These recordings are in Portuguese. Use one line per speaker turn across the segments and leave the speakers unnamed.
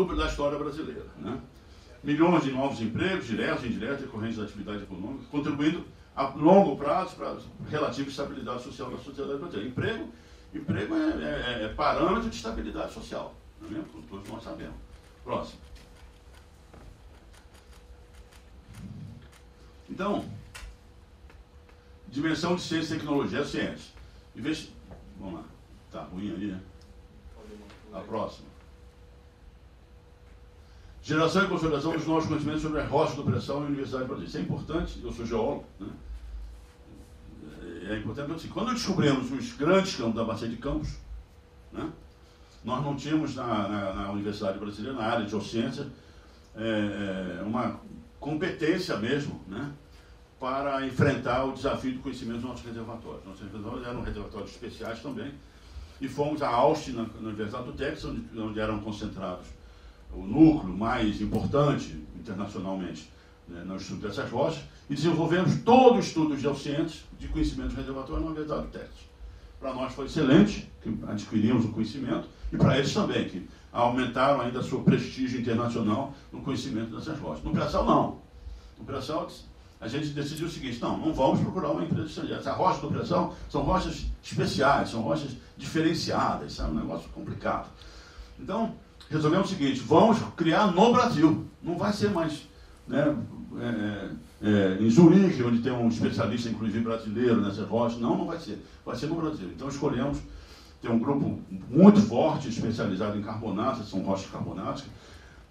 da história brasileira, né? Milhões de novos empregos, diretos e indiretos, decorrentes da atividade econômica, contribuindo a longo prazo para a relativa estabilidade social da sociedade brasileira. Emprego é parâmetro de estabilidade social, não é mesmo? Como todos nós sabemos. Próximo. Então, dimensão de ciência e tecnologia, ciência. Vamos lá. Tá ruim ali, né? A próxima. Geração e consolidação dos novos conhecimentos sobre as rochas de pressão e Universidade Brasileira. Isso é importante, eu sou geólogo, né? É importante assim, quando descobrimos os grandes campos da Bacia de Campos, né, nós não tínhamos na Universidade Brasileira, na área de geociência, uma competência mesmo, né, para enfrentar o desafio do conhecimento dos nossos reservatórios. Nossos reservatórios eram reservatórios especiais também, e fomos a Austin, na Universidade do Texas, onde eram concentrados o núcleo mais importante internacionalmente, né, no estudo dessas rochas, e desenvolvemos todo o estudo de geociências de conhecimentos reservatórios na Universidade do Texas. Para nós foi excelente, que adquirimos o conhecimento, e para eles também, que aumentaram ainda seu prestígio internacional no conhecimento dessas rochas. No pré-sal, não. No pré-sal, a gente decidiu o seguinte: não vamos procurar uma empresa estrangeira. Essa rocha do pré-sal são rochas especiais, são rochas diferenciadas, sabe? Um negócio complicado. Então, resolvemos o seguinte: vamos criar no Brasil. Não vai ser mais, né, em Zurique, onde tem um especialista, inclusive brasileiro, nessas rochas. Não vai ser. Vai ser no Brasil. Então escolhemos ter um grupo muito forte, especializado em carbonáceas, são rochas carbonáticas,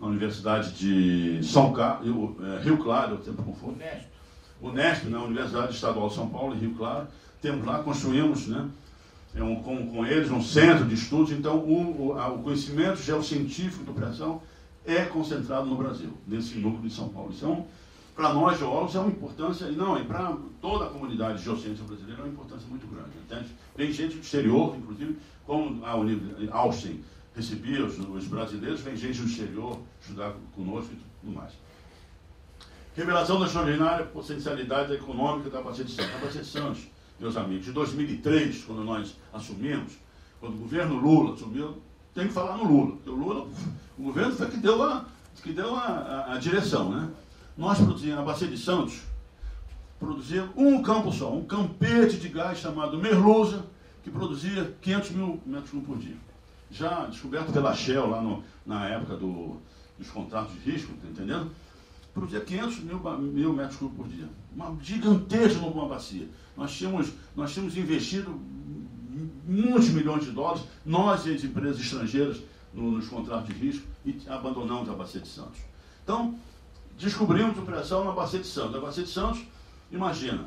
na Universidade de Rio Claro, eu sempre confundo. Unesp, na Universidade Estadual de São Paulo, em Rio Claro. Temos lá, construímos, né, com eles um centro de estudos. Então o conhecimento geocientífico do pré-sal é concentrado no Brasil, nesse núcleo de São Paulo. Então, para nós geólogos é uma importância, e para toda a comunidade de geociência brasileira é uma importância muito grande. Entende? Vem gente do exterior, inclusive, como a Austin recebia os brasileiros, vem gente do exterior estudar conosco e tudo mais. Revelação da extraordinária potencialidade econômica da Bacia de Santos. A Bacia de Santos, meus amigos, de 2003, quando nós assumimos, quando o governo Lula assumiu, tem que falar no Lula, porque o governo foi que deu a direção, né? Nós produzíamos, a Bacia de Santos produzia um campo só, um campete de gás chamado Merluza, que produzia 500 mil metros cúbicos por dia. Já descoberto pela Shell lá na época dos contratos de risco, tá entendendo? Produzia 500 mil metros cúbicos por dia. Uma gigantesca uma bacia. Nós tínhamos investido muitos milhões de dólares, nós e as empresas estrangeiras, nos contratos de risco, e abandonamos a Bacia de Santos. Então, descobrimos o pré-sal na Bacia de Santos. A Bacia de Santos, imagina,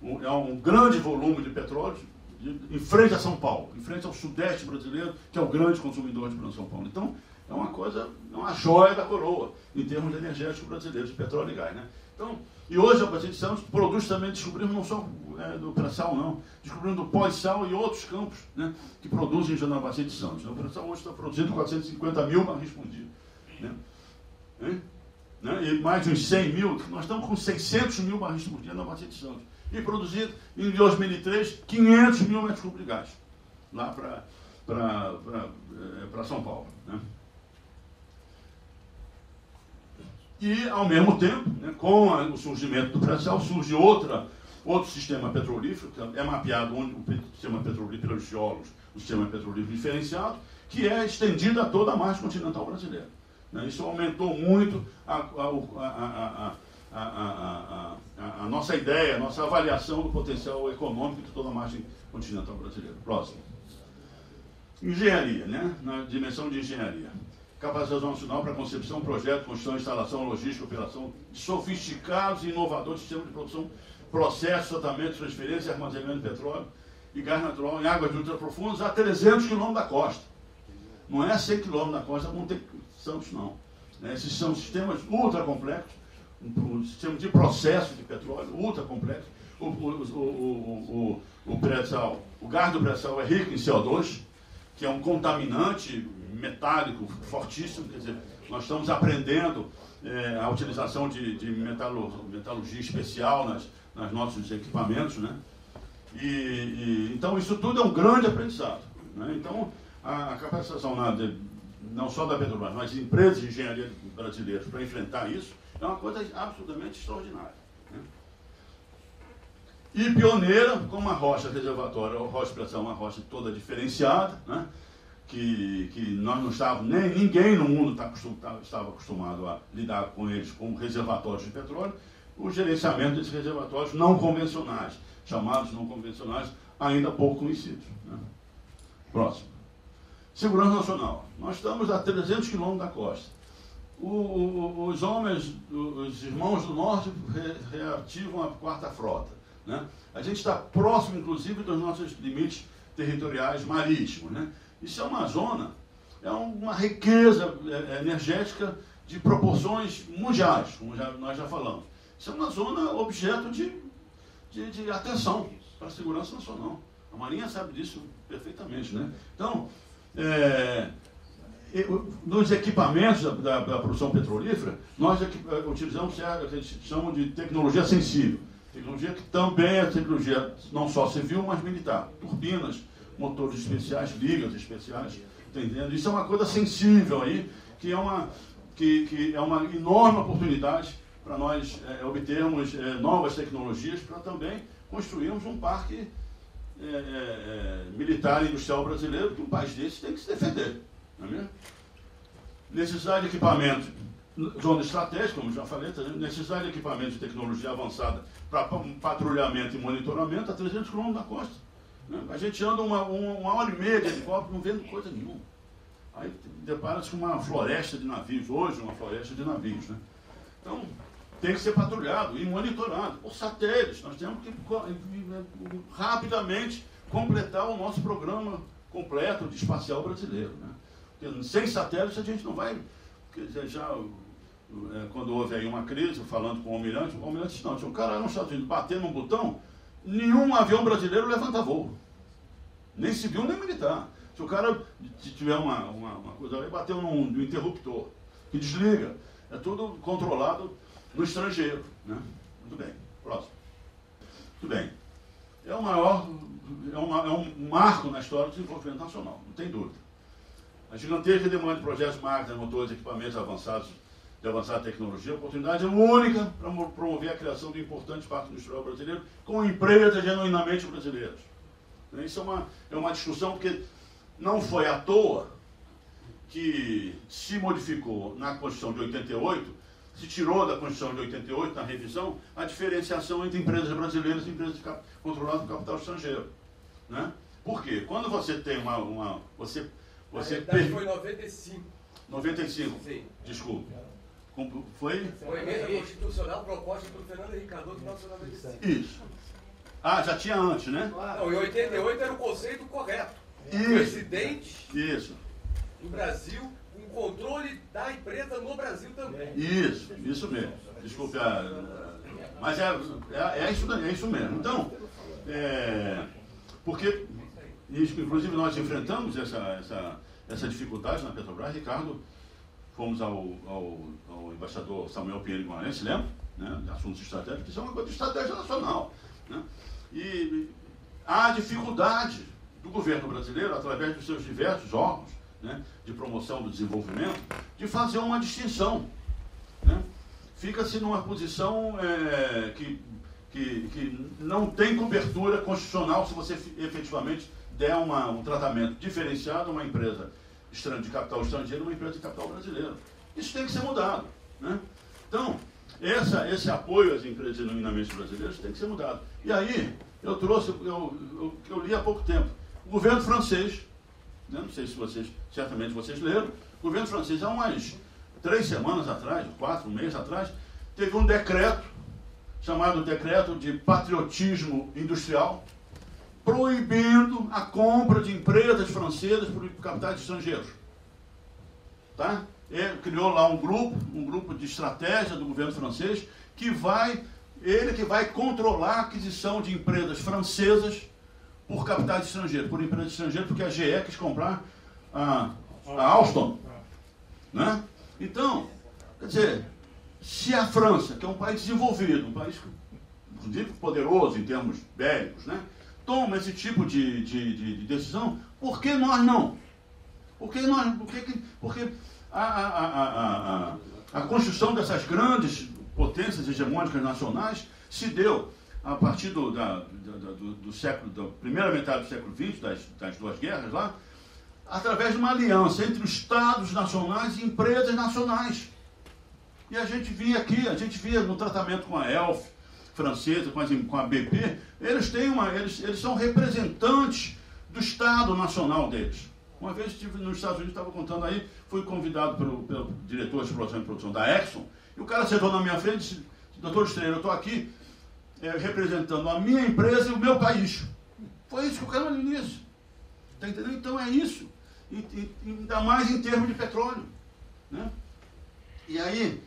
é um grande volume de petróleo em frente a São Paulo, em frente ao sudeste brasileiro, que é o grande consumidor de São Paulo. Então, é uma joia da coroa, em termos energéticos brasileiros, de petróleo e gás, né? Então, e hoje a Bacia de Santos produz também, descobrimos não só do pré-sal, não, descobrimos do pós-sal e outros campos, né, que produzem já na Bacia de Santos. O pré-sal hoje está produzindo 450 mil barris por dia, né? E mais de uns 100 mil, nós estamos com 600 mil barris por dia na Bacia de Santos. E produzido em 2003 500 mil metros cúbicos de gás, lá para São Paulo, né? E, ao mesmo tempo, né, com o surgimento do pré-sal, surge outro sistema petrolífero, que é mapeado onde o sistema petrolífero pelos geólogos, o sistema petrolífero diferenciado, que é estendido a toda a margem continental brasileira. Isso aumentou muito a nossa ideia, a nossa avaliação do potencial econômico de toda a margem continental brasileira. Próximo. Engenharia, né? Na dimensão de engenharia. Capacitação nacional para concepção, projeto, construção, instalação, logística, operação de sofisticados e inovadores sistemas de produção, processo, tratamento, transferência e armazenamento de petróleo e gás natural em águas ultraprofundas a 300 km da costa. Não é a 100 km da costa, Monte Santos, não. Esses são sistemas ultra complexos, um sistema de processo de petróleo ultra complexo. O pré-sal, o gás do pré-sal é rico em CO2, que é um contaminante metálico fortíssimo. Quer dizer, nós estamos aprendendo a utilização de metalurgia especial nas nossos equipamentos, né? Então isso tudo é um grande aprendizado, né? Então a capacitação não só da Petrobras, mas empresas de engenharia brasileiras para enfrentar isso, é uma coisa absolutamente extraordinária. Né? E pioneira, como a rocha reservatória, a rocha de pressão, uma rocha toda diferenciada, né? que nós não estávamos, ninguém no mundo estava acostumado a lidar com eles como reservatórios de petróleo, o gerenciamento desses reservatórios não convencionais, chamados não convencionais, ainda pouco conhecidos. Né? Próximo. Segurança Nacional. Nós estamos a 300 quilômetros da costa. Os irmãos do norte reativam a quarta frota. Né? A gente está próximo, inclusive, dos nossos limites territoriais marítimos. Né? Isso é uma zona, é uma riqueza energética de proporções mundiais, como nós já falamos. Isso é uma zona objeto de atenção para a segurança nacional. A Marinha sabe disso perfeitamente. Né? Então, nos equipamentos da produção petrolífera, nós utilizamos o que a gente chama de tecnologia sensível. Tecnologia que também é tecnologia não só civil, mas militar. Turbinas, motores especiais, ligas especiais, entendendo? Isso é uma coisa sensível aí, que é uma enorme oportunidade para nós obtermos novas tecnologias para também construirmos um parque militar e industrial brasileiro, que um país desse tem que se defender. Não é mesmo? Necessidade de equipamento, zona estratégica, como já falei, necessidade de equipamento de tecnologia avançada para patrulhamento e monitoramento a 300 km da costa. Né? A gente anda uma hora e meia de helicóptero não vendo coisa nenhuma. Aí depara-se com uma floresta de navios, hoje uma floresta de navios. Né? Então, tem que ser patrulhado e monitorado por satélites. Nós temos que rapidamente completar o nosso programa completo de espacial brasileiro. Né? Porque sem satélites a gente não vai... quando houve aí uma crise, falando com o almirante disse, não, se o cara nos Estados Unidos bater num botão, nenhum avião brasileiro levanta voo. Nem civil, nem militar. Se o cara tiver uma coisa aí, bateu no interruptor, que desliga, é tudo controlado no estrangeiro. Né? Muito bem. Próximo. Muito bem. É um marco na história do desenvolvimento nacional, não tem dúvida. A gigantesca demanda de projetos, máquinas, motores, equipamentos avançados, de avançada tecnologia, a oportunidade é única para promover a criação de um importante parque industrial brasileiro com empresas genuinamente brasileiras. Isso é uma discussão porque não foi à toa que se modificou na Constituição de 88, se tirou da Constituição de 88, na revisão, a diferenciação entre empresas brasileiras e empresas controladas por capital estrangeiro. Né? Por quê? Quando você tem você
foi 95.
95,
sim.
Desculpe. Foi?
Foi emenda constitucional proposta pelo Fernando Henrique Cardoso no 1995.
Isso. Ah, já tinha antes, né?
Não, em 88 era o conceito correto.
Isso.
Presidente
Isso.
do Brasil, um controle da empresa no Brasil também.
Isso mesmo. Desculpe, mas é isso mesmo. Então, porque, inclusive, nós enfrentamos essa dificuldade na Petrobras. Ricardo, fomos ao embaixador Samuel Pinheiro Guimarães, se lembra? Né, de assuntos estratégicos, isso é uma coisa de estratégia nacional. Né? E há dificuldade do governo brasileiro, através dos seus diversos órgãos, né, de promoção do desenvolvimento, de fazer uma distinção. Né? Fica-se numa posição que não tem cobertura constitucional se você efetivamente der um tratamento diferenciado a uma empresa de capital estrangeiro e uma empresa de capital brasileiro. Isso tem que ser mudado. Né? Então, esse apoio às empresas genuinamente brasileiras tem que ser mudado. E aí, eu trouxe, eu li há pouco tempo, o governo francês, né, não sei se certamente vocês leram, o governo francês, há umas 3 semanas atrás, 4 meses atrás, teve um decreto, chamado Decreto de Patriotismo Industrial, proibindo a compra de empresas francesas por capitais estrangeiros. Tá? Ele criou lá um grupo de estratégia do governo francês, que vai controlar a aquisição de empresas francesas por capitais estrangeiros, por empresas estrangeiras, porque a GE quis comprar a Alstom. Né? Então, quer dizer, se a França, que é um país desenvolvido, um país inclusive poderoso em termos bélicos, né, toma esse tipo de decisão, por que nós não? Porque a construção dessas grandes potências hegemônicas nacionais se deu a partir do século, da primeira metade do século XX, das duas guerras lá, através de uma aliança entre os Estados nacionais e empresas nacionais. E a gente via no tratamento com a Elf francesa, com a BP, eles são representantes do Estado nacional deles. Uma vez estive nos Estados Unidos, estava contando aí, fui convidado pelo diretor de exploração e produção da Exxon, e o cara sentou na minha frente e disse: doutor Estrela, eu estou aqui representando a minha empresa e o meu país. Foi isso que o cara me disse. Está entendendo? Então é isso. E ainda mais em termos de petróleo. Né? E aí,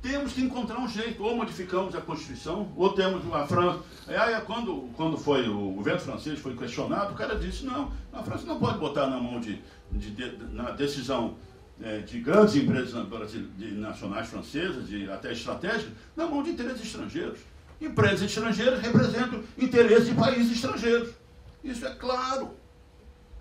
temos que encontrar um jeito. Ou modificamos a Constituição, ou temos a França. Aí, quando foi o governo francês foi questionado, o cara disse: não, a França não pode botar na mão na decisão de grandes empresas nacionais francesas, até estratégicas, na mão de interesses estrangeiros. Empresas estrangeiras representam interesses de países estrangeiros. Isso é claro.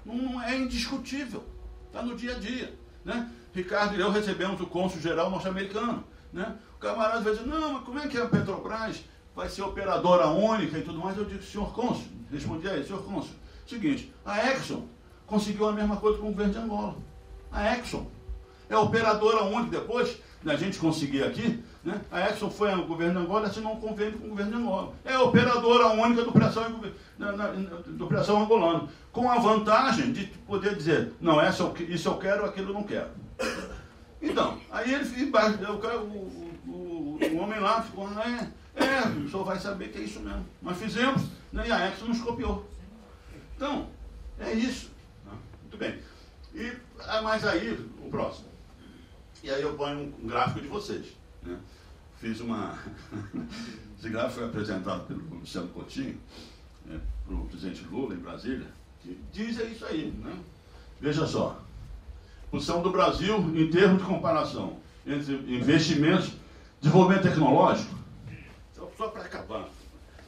Não é indiscutível. Está no dia a dia. Né? Ricardo e eu recebemos o cônsul-geral norte-americano. Né? O camarada vai dizer: não, mas como é que a Petrobras vai ser operadora única e tudo mais? Eu digo: senhor cônsul, respondi a ele: senhor cônsul, seguinte, a Exxon conseguiu a mesma coisa com o governo de Angola. A Exxon é operadora única. Depois da gente conseguir aqui, né, a Exxon foi ao governo de Angola e assinou um convênio com o governo de Angola. É a operadora única do pré-sal angolano, com a vantagem de poder dizer: não, isso eu quero, aquilo eu não quero. Então, aí o homem lá ficou: o senhor vai saber que é isso mesmo. Nós fizemos, né, e a Exxon nos copiou. Então, é isso. Muito bem. Mas aí, o próximo. E aí eu ponho um gráfico de vocês. Né? Fiz Esse gráfico foi apresentado pelo Luciano Coutinho, para o presidente Lula, em Brasília, que diz isso aí. Né? Veja só. Posição do Brasil em termos de comparação entre investimentos, desenvolvimento tecnológico. Só para acabar.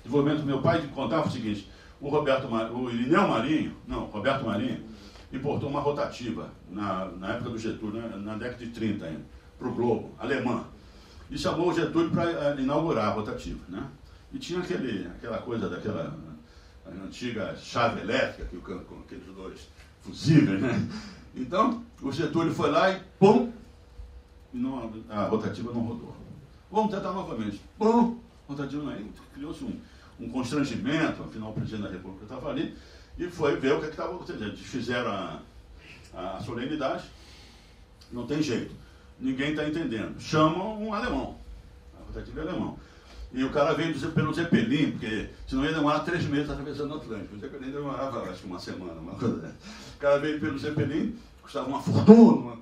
Desenvolvimento, meu pai contava o seguinte: Roberto Marinho importou uma rotativa na época do Getúlio, né, na década de 30 ainda, para o Globo, alemã. E chamou o Getúlio para inaugurar a rotativa. Né? E tinha aquela coisa daquela antiga chave elétrica, com aqueles dois fusíveis, né? Então, o Getúlio foi lá e pum! E a rotativa não rodou. Vamos tentar novamente. Pum! A rotativa não. Aí criou-se um constrangimento, afinal o presidente da República estava ali, e foi ver o que estava acontecendo. Eles fizeram a solenidade, não tem jeito. Ninguém está entendendo. Chamam um alemão. A rotativa é alemão. E o cara veio pelo Zeppelin, porque senão ia demorar 3 meses atravessando o Atlântico. O Zeppelin demorava, acho que uma semana, uma coisa dessa. O cara veio pelo Zeppelin, custava uma fortuna,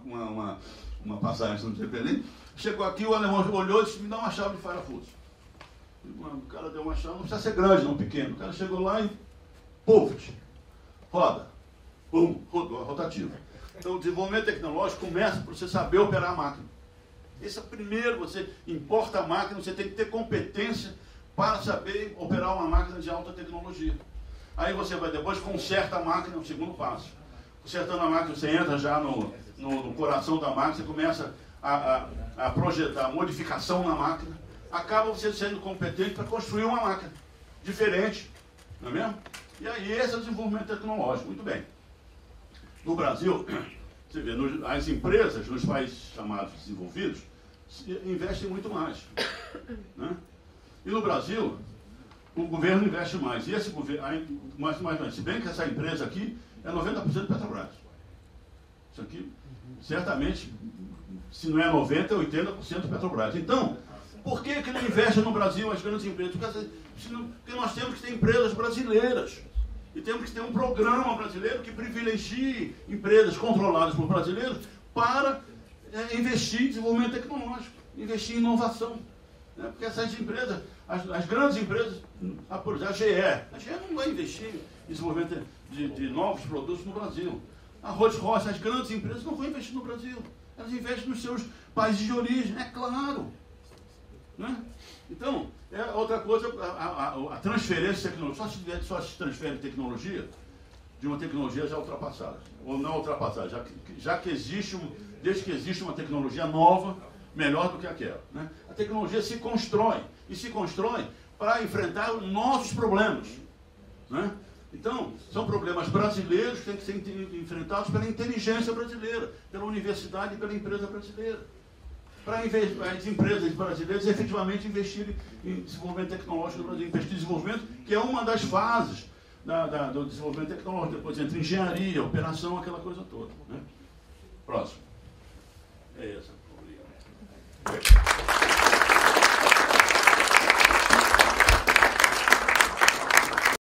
uma passagem no Zeppelin. Chegou aqui, o alemão olhou e disse: me dá uma chave de parafuso. O cara deu uma chave, não precisa ser grande, não pequeno. O cara chegou lá e, puf, roda. Pum, rodou a rotativa. Então o desenvolvimento tecnológico começa por você saber operar a máquina. Esse é o primeiro, você importa a máquina, você tem que ter competência para saber operar uma máquina de alta tecnologia. Aí você vai depois, conserta a máquina, o segundo passo. Consertando a máquina, você entra já no coração da máquina, você começa a projetar a modificação na máquina, acaba você sendo competente para construir uma máquina diferente, não é mesmo? E aí esse é o desenvolvimento tecnológico. Muito bem. No Brasil, você vê, as empresas nos países chamados desenvolvidos investem muito mais. Né? E no Brasil, o governo investe mais. E esse governo, mais, se bem que essa empresa aqui é 90% Petrobras. Isso aqui, certamente, se não é 90%, é 80% Petrobras. Então, por que não investe no Brasil as grandes empresas? Porque nós temos que ter empresas brasileiras. E temos que ter um programa brasileiro que privilegie empresas controladas por brasileiros para investir em desenvolvimento tecnológico, investir em inovação. Né? Porque essas empresas, as grandes empresas, por exemplo, a GE não vai investir em desenvolvimento de novos produtos no Brasil. A Rolls-Royce, as grandes empresas não vão investir no Brasil. Elas investem nos seus países de origem, é claro. Né? Então, outra coisa, a transferência de tecnologia. Só se transfere tecnologia de uma tecnologia já ultrapassada, ou não ultrapassada, desde que existe uma tecnologia nova, melhor do que aquela. Né? A tecnologia se constrói, e se constrói para enfrentar os nossos problemas. Né? Então, são problemas brasileiros que têm que ser enfrentados pela inteligência brasileira, pela universidade e pela empresa brasileira. Para as empresas brasileiras efetivamente investirem em desenvolvimento tecnológico do Brasil, investir em desenvolvimento, que é uma das fases do desenvolvimento tecnológico, depois entra engenharia, operação, aquela coisa toda. Né? Próximo.